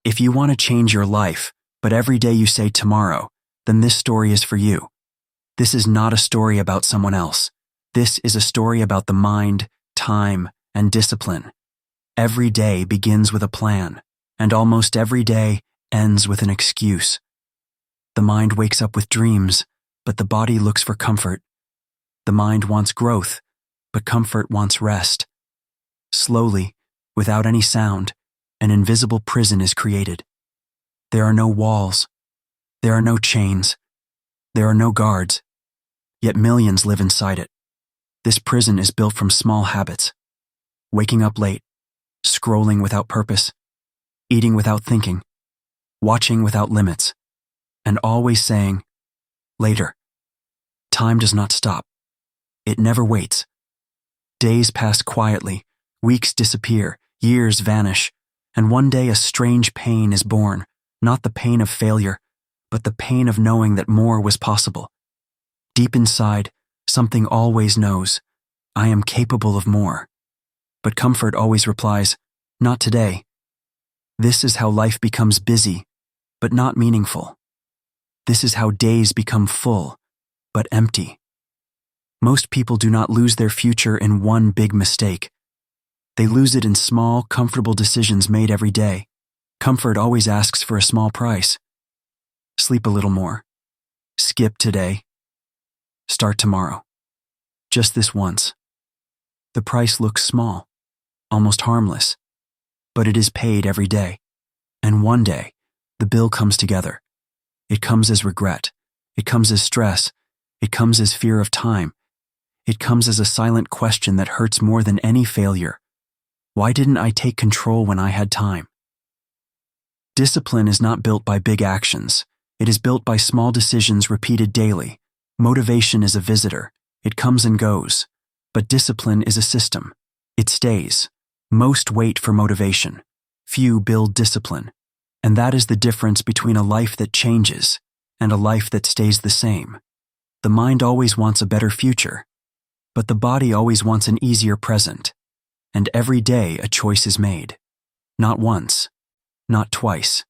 If you want to change your life, but every day you say tomorrow, then this story is for you. This is not a story about someone else. This is a story about the mind, time, and discipline. Every day begins with a plan, and almost every day ends with an excuse. The mind wakes up with dreams, but the body looks for comfort. The mind wants growth, but comfort wants rest. Slowly, without any sound, an invisible prison is created. There are no walls. There are no chains. There are no guards. Yet millions live inside it. This prison is built from small habits. Waking up late, scrolling without purpose, eating without thinking, watching without limits, and always saying, later. Time does not stop. It never waits. Days pass quietly, weeks disappear, years vanish, and one day a strange pain is born, not the pain of failure, but the pain of knowing that more was possible. Deep inside, something always knows, I am capable of more. But comfort always replies, not today. This is how life becomes busy, but not meaningful. This is how days become full, but empty. Most people do not lose their future in one big mistake. They lose it in small, comfortable decisions made every day. Comfort always asks for a small price. Sleep a little more. Skip today. Start tomorrow. Just this once. The price looks small, almost harmless, but it is paid every day. And one day, the bill comes together. It comes as regret. It comes as stress. It comes as fear of time. It comes as a silent question that hurts more than any failure. Why didn't I take control when I had time? Discipline is not built by big actions. It is built by small decisions repeated daily. Motivation is a visitor. It comes and goes. But discipline is a system. It stays. Most wait for motivation. Few build discipline. And that is the difference between a life that changes and a life that stays the same. The mind always wants a better future, but the body always wants an easier present. And every day a choice is made. Not once, not twice,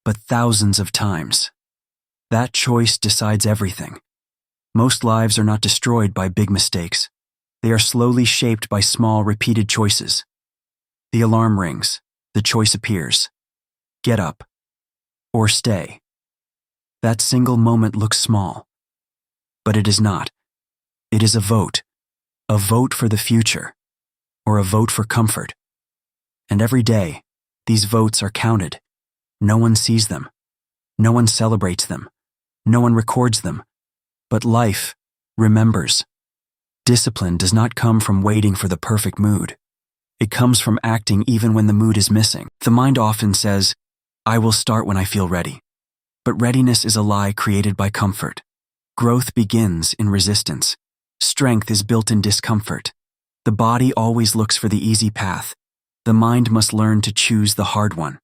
but thousands of times. That choice decides everything. Most lives are not destroyed by big mistakes. They are slowly shaped by small, repeated choices. The alarm rings. The choice appears. Get up. Or stay. That single moment looks small. But it is not. It is a vote. A vote for the future. Or a vote for comfort. And every day, these votes are counted. No one sees them. No one celebrates them. No one records them. But life remembers. Discipline does not come from waiting for the perfect mood. It comes from acting even when the mood is missing. The mind often says, I will start when I feel ready. But readiness is a lie created by comfort. Growth begins in resistance. Strength is built in discomfort. The body always looks for the easy path. The mind must learn to choose the hard one.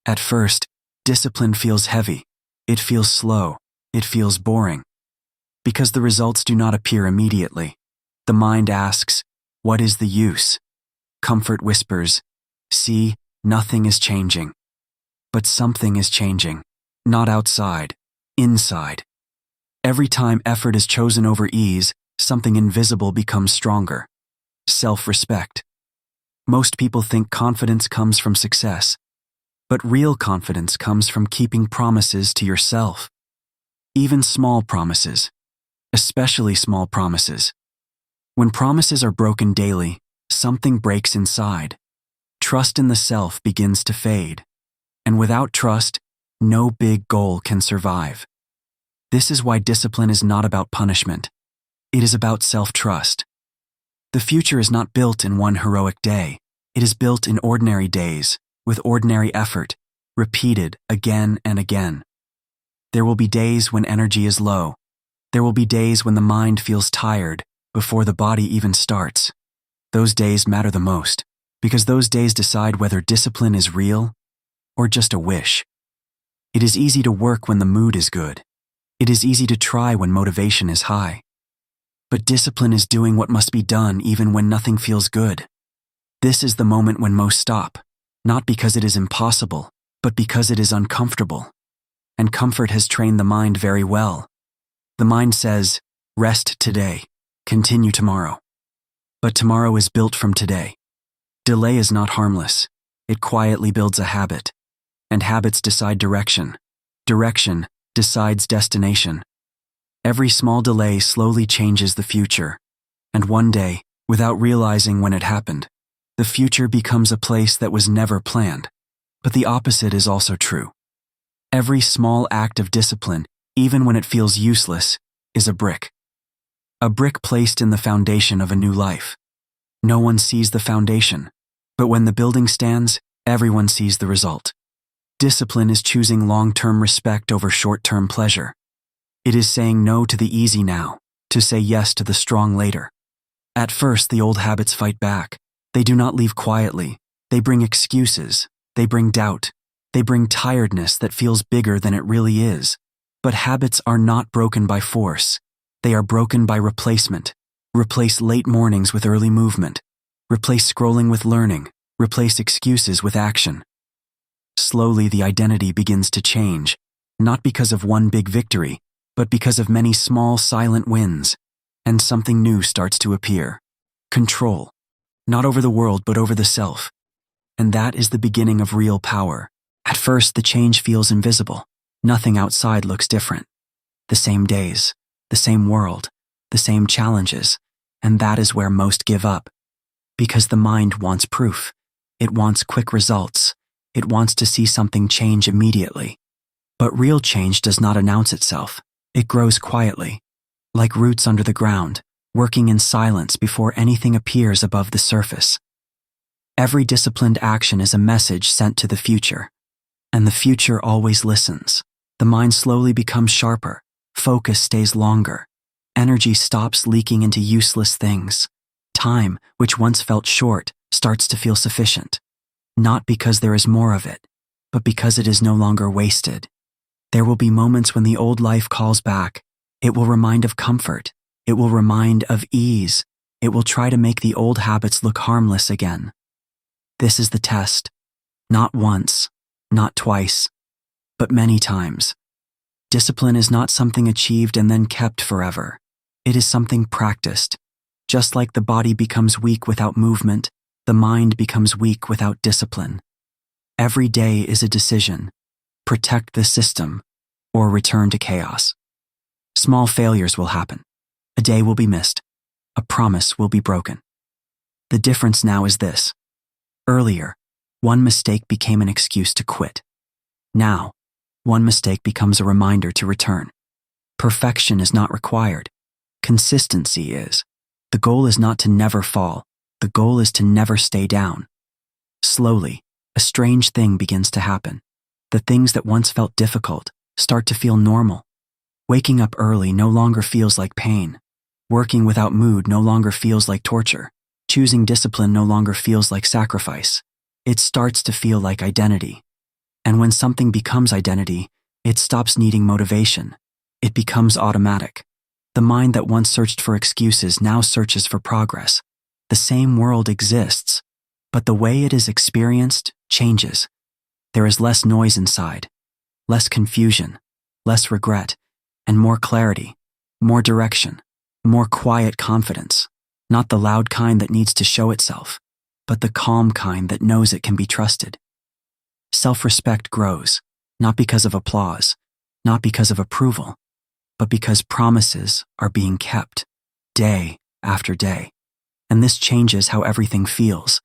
At first, discipline feels heavy. It feels slow. It feels boring. Because the results do not appear immediately. The mind asks, what is the use? Comfort whispers, see, nothing is changing. But something is changing. Not outside, inside. Every time effort is chosen over ease, something invisible becomes stronger. Self-respect. Most people think confidence comes from success, but real confidence comes from keeping promises to yourself. Even small promises, especially small promises. When promises are broken daily, something breaks inside. Trust in the self begins to fade. And without trust, no big goal can survive. This is why discipline is not about punishment. It is about self-trust. The future is not built in one heroic day. It is built in ordinary days, with ordinary effort, repeated again and again. There will be days when energy is low. There will be days when the mind feels tired before the body even starts. Those days matter the most, because those days decide whether discipline is real or just a wish. It is easy to work when the mood is good. It is easy to try when motivation is high. But discipline is doing what must be done even when nothing feels good. This is the moment when most stop, not because it is impossible, but because it is uncomfortable. And comfort has trained the mind very well. The mind says, rest today, continue tomorrow. But tomorrow is built from today. Delay is not harmless. It quietly builds a habit. And habits decide direction. Direction decides destination. Every small delay slowly changes the future. And one day, without realizing when it happened, the future becomes a place that was never planned. But the opposite is also true. Every small act of discipline, even when it feels useless, is a brick. A brick placed in the foundation of a new life. No one sees the foundation, but when the building stands, everyone sees the result. Discipline is choosing long-term respect over short-term pleasure. It is saying no to the easy now, to say yes to the strong later. At first, the old habits fight back. They do not leave quietly. They bring excuses. They bring doubt. They bring tiredness that feels bigger than it really is. But habits are not broken by force. They are broken by replacement. Replace late mornings with early movement. Replace scrolling with learning. Replace excuses with action. Slowly, the identity begins to change, not because of one big victory, but because of many small, silent wins, and something new starts to appear. Control. Not over the world, but over the self. And that is the beginning of real power. At first, the change feels invisible. Nothing outside looks different. The same days, the same world, the same challenges, and that is where most give up. Because the mind wants proof. It wants quick results. It wants to see something change immediately. But real change does not announce itself. It grows quietly, like roots under the ground, working in silence before anything appears above the surface. Every disciplined action is a message sent to the future, and the future always listens. The mind slowly becomes sharper, focus stays longer, energy stops leaking into useless things. Time, which once felt short, starts to feel sufficient. Not because there is more of it, but because it is no longer wasted. There will be moments when the old life calls back. It will remind of comfort. It will remind of ease. It will try to make the old habits look harmless again. This is the test. Not once, not twice, but many times. Discipline is not something achieved and then kept forever. It is something practiced. Just like the body becomes weak without movement, the mind becomes weak without discipline. Every day is a decision. Protect the system, or return to chaos. Small failures will happen. A day will be missed. A promise will be broken. The difference now is this. Earlier, one mistake became an excuse to quit. Now, one mistake becomes a reminder to return. Perfection is not required. Consistency is. The goal is not to never fall. The goal is to never stay down. Slowly, a strange thing begins to happen. The things that once felt difficult start to feel normal. Waking up early no longer feels like pain. Working without mood no longer feels like torture. Choosing discipline no longer feels like sacrifice. It starts to feel like identity. And when something becomes identity, it stops needing motivation. It becomes automatic. The mind that once searched for excuses now searches for progress. The same world exists, but the way it is experienced changes. There is less noise inside, less confusion, less regret, and more clarity, more direction, more quiet confidence. Not the loud kind that needs to show itself, but the calm kind that knows it can be trusted. Self-respect grows, not because of applause, not because of approval, but because promises are being kept, day after day. And this changes how everything feels.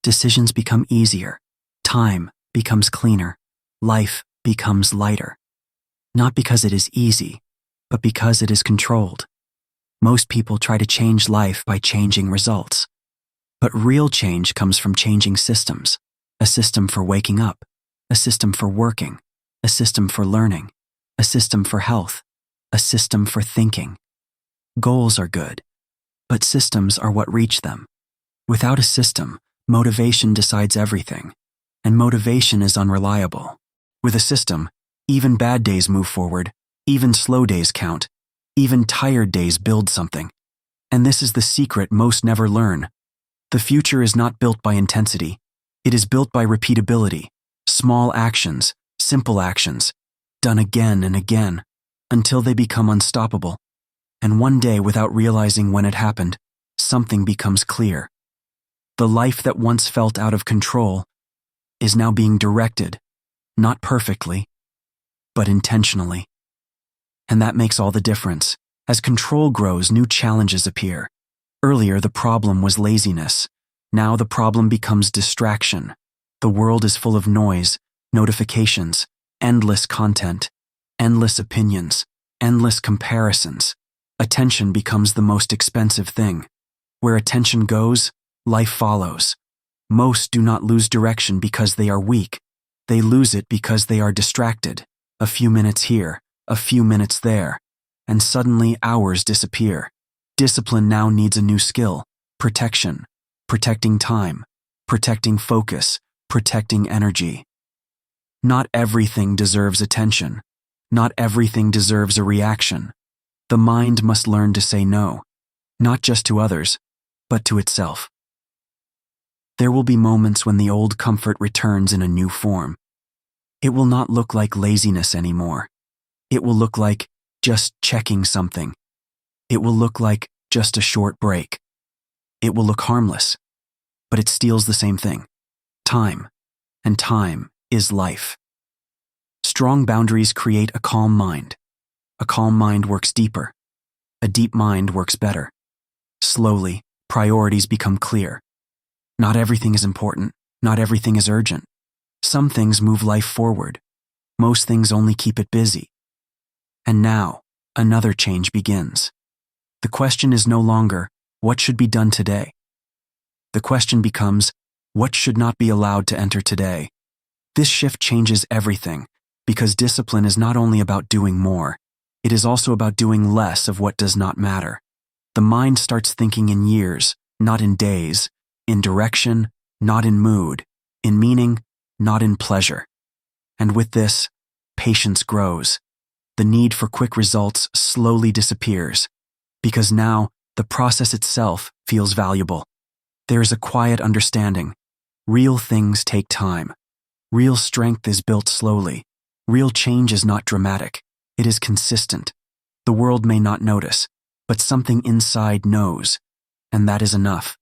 Decisions become easier, time becomes cleaner, life becomes lighter. Not because it is easy, but because it is controlled. Most people try to change life by changing results. But real change comes from changing systems. A system for waking up, a system for working, a system for learning, a system for health, a system for thinking. Goals are good, but systems are what reach them. Without a system, motivation decides everything, and motivation is unreliable. With a system, even bad days move forward, even slow days count, even tired days build something. And this is the secret most never learn. The future is not built by intensity. It is built by repeatability. Small actions, simple actions, done again and again, until they become unstoppable. And one day, without realizing when it happened, something becomes clear. The life that once felt out of control is now being directed, not perfectly, but intentionally. And that makes all the difference. As control grows, new challenges appear. Earlier, the problem was laziness. Now the problem becomes distraction. The world is full of noise, notifications, endless content, endless opinions, endless comparisons. Attention becomes the most expensive thing. Where attention goes, life follows. Most do not lose direction because they are weak. They lose it because they are distracted. A few minutes here, a few minutes there, and suddenly hours disappear. Discipline now needs a new skill: protection, protecting time, protecting focus, protecting energy. Not everything deserves attention. Not everything deserves a reaction. The mind must learn to say no, not just to others, but to itself. There will be moments when the old comfort returns in a new form. It will not look like laziness anymore. It will look like just checking something. It will look like just a short break. It will look harmless, but it steals the same thing: time. And time is life. Strong boundaries create a calm mind. A calm mind works deeper. A deep mind works better. Slowly, priorities become clear. Not everything is important. Not everything is urgent. Some things move life forward. Most things only keep it busy. And now, another change begins. The question is no longer, what should be done today? The question becomes, what should not be allowed to enter today? This shift changes everything, because discipline is not only about doing more, it is also about doing less of what does not matter. The mind starts thinking in years, not in days, in direction, not in mood, in meaning, not in pleasure. And with this, patience grows. The need for quick results slowly disappears, because now the process itself feels valuable. There is a quiet understanding. Real things take time. Real strength is built slowly. Real change is not dramatic. It is consistent. The world may not notice, but something inside knows, and that is enough.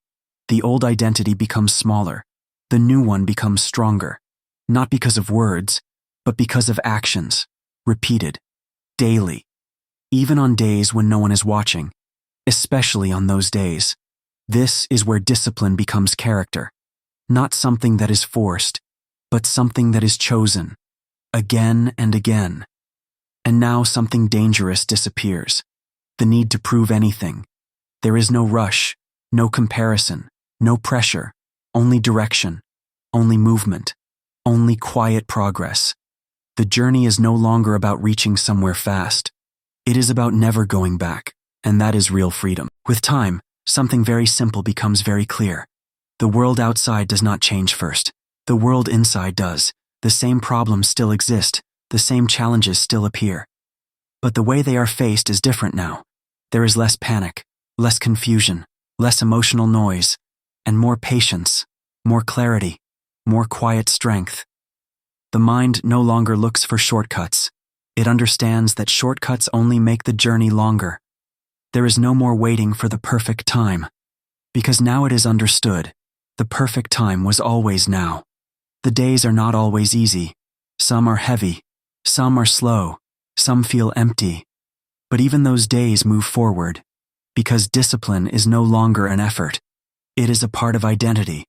The old identity becomes smaller. The new one becomes stronger, not because of words, but because of actions, repeated, daily, even on days when no one is watching, especially on those days. This is where discipline becomes character, not something that is forced, but something that is chosen, again and again. And now something dangerous disappears: the need to prove anything. There is no rush, no comparison, no pressure, only direction, only movement, only quiet progress. The journey is no longer about reaching somewhere fast. It is about never going back, and that is real freedom. With time, something very simple becomes very clear. The world outside does not change first. The world inside does. The same problems still exist. The same challenges still appear. But the way they are faced is different now. There is less panic, less confusion, less emotional noise, and more patience, more clarity, more quiet strength. The mind no longer looks for shortcuts. It understands that shortcuts only make the journey longer. There is no more waiting for the perfect time, because now it is understood. The perfect time was always now. The days are not always easy. Some are heavy. Some are slow. Some feel empty. But even those days move forward, because discipline is no longer an effort. It is a part of identity.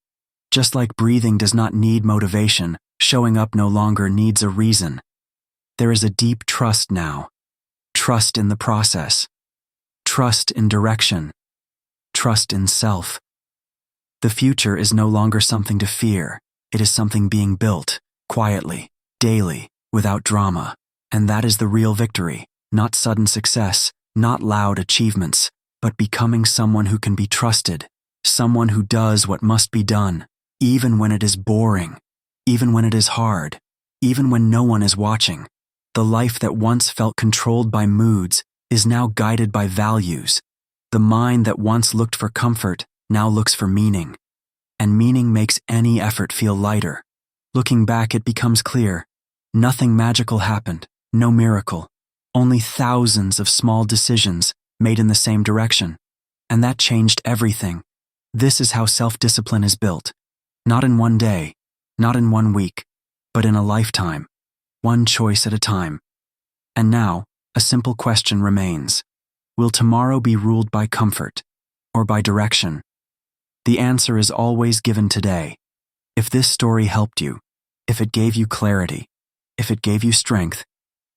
Just like breathing does not need motivation, showing up no longer needs a reason. There is a deep trust now. Trust in the process. Trust in direction. Trust in self. The future is no longer something to fear. It is something being built, quietly, daily, without drama. And that is the real victory. Not sudden success, not loud achievements, but becoming someone who can be trusted. Someone who does what must be done, even when it is boring, even when it is hard, even when no one is watching. The life that once felt controlled by moods is now guided by values. The mind that once looked for comfort now looks for meaning. And meaning makes any effort feel lighter. Looking back, it becomes clear. Nothing magical happened, no miracle. Only thousands of small decisions made in the same direction. And that changed everything. This is how self-discipline is built. Not in one day, not in one week, but in a lifetime. One choice at a time. And now, a simple question remains. Will tomorrow be ruled by comfort or by direction? The answer is always given today. If this story helped you, if it gave you clarity, if it gave you strength,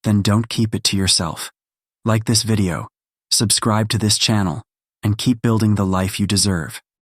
then don't keep it to yourself. Like this video, subscribe to this channel, and keep building the life you deserve.